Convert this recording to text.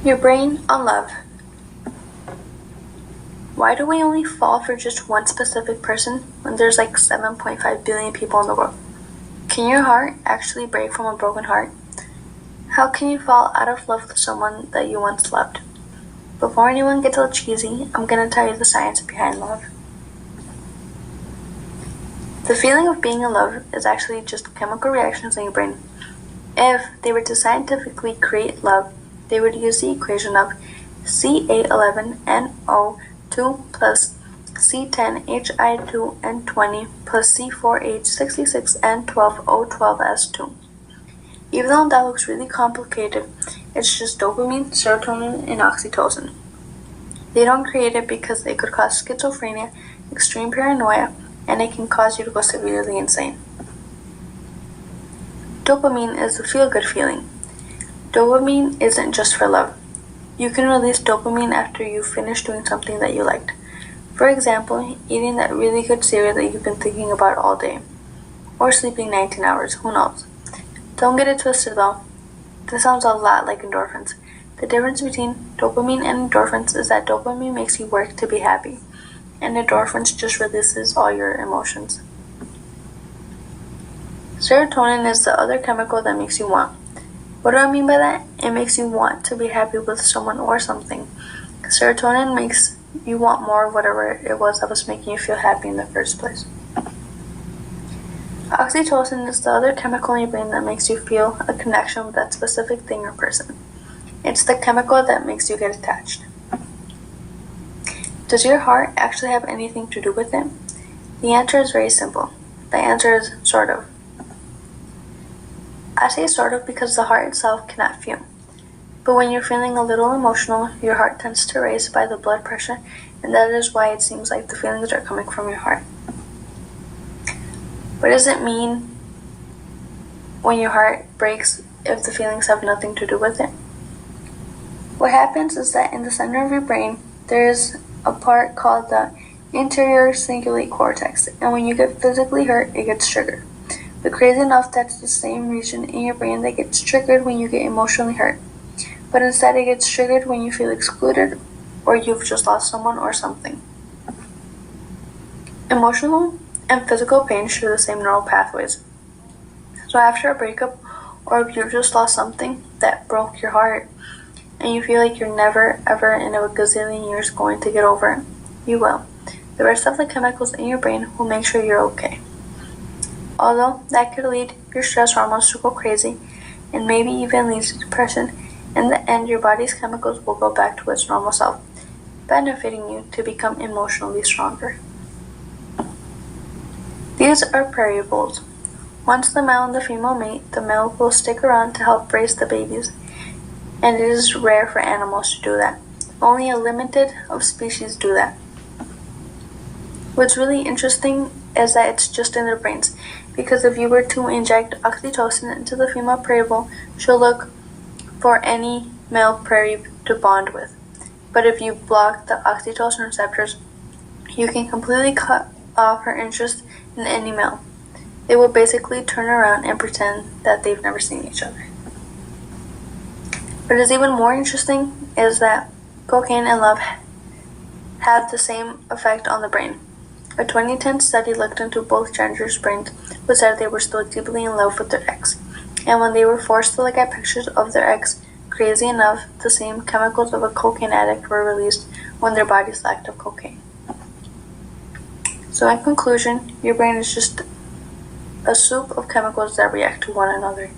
Your brain on love. Why do we only fall for just one specific person when there's like 7.5 billion people in the world? Can your heart actually break from a broken heart? How can you fall out of love with someone that you once loved? Before anyone gets all cheesy, I'm gonna tell you the science behind love. The feeling of being in love is actually just chemical reactions in your brain. If they were to scientifically create love, they would use the equation of C811NO2 plus C10Hi2N20 plus C4H66N12O12S2. Even though that looks really complicated, it's just dopamine, serotonin, and oxytocin. They don't create it because it could cause schizophrenia, extreme paranoia, and it can cause you to go severely insane. Dopamine is a feel-good feeling. Dopamine isn't just for love. You can release dopamine after you finish doing something that you liked. For example, eating that really good cereal that you've been thinking about all day. Or sleeping 19 hours, who knows. Don't get it twisted though. This sounds a lot like endorphins. The difference between dopamine and endorphins is that dopamine makes you work to be happy, and endorphins just releases all your emotions. Serotonin is the other chemical that makes you want. What do I mean by that? It makes you want to be happy with someone or something. Serotonin makes you want more of whatever it was that was making you feel happy in the first place. Oxytocin is the other chemical in your brain that makes you feel a connection with that specific thing or person. It's the chemical that makes you get attached. Does your heart actually have anything to do with it? The answer is very simple. The answer is sort of. I say sort of because the heart itself cannot feel. But when you're feeling a little emotional, your heart tends to race by the blood pressure, and that is why it seems like the feelings are coming from your heart. What does it mean when your heart breaks if the feelings have nothing to do with it? What happens is that in the center of your brain, there is a part called the anterior cingulate cortex, and when you get physically hurt, it gets triggered. But crazy enough, that's the same region in your brain that gets triggered when you get emotionally hurt. But instead, it gets triggered when you feel excluded or you've just lost someone or something. Emotional and physical pain share the same neural pathways. So after a breakup, or if you just lost something that broke your heart, and you feel like you're never ever in a gazillion years going to get over it, you will. The rest of the chemicals in your brain will make sure you're okay. Although that could lead your stress hormones to go crazy, and maybe even lead to depression, in the end your body's chemicals will go back to its normal self, benefiting you to become emotionally stronger. These are prairie voles. Once the male and the female mate, the male will stick around to help raise the babies, and it is rare for animals to do that. Only a limited of species do that. What's really interesting is that it's just in their brains, because if you were to inject oxytocin into the female prairie vole, she'll look for any male prairie to bond with. But if you block the oxytocin receptors, you can completely cut off her interest in any male. They will basically turn around and pretend that they've never seen each other. What is even more interesting is that cocaine and love have the same effect on the brain. A 2010 study looked into both genders' brains, but said they were still deeply in love with their ex. And when they were forced to look at pictures of their ex, crazy enough, the same chemicals of a cocaine addict were released when their bodies lacked of cocaine. So in conclusion, your brain is just a soup of chemicals that react to one another.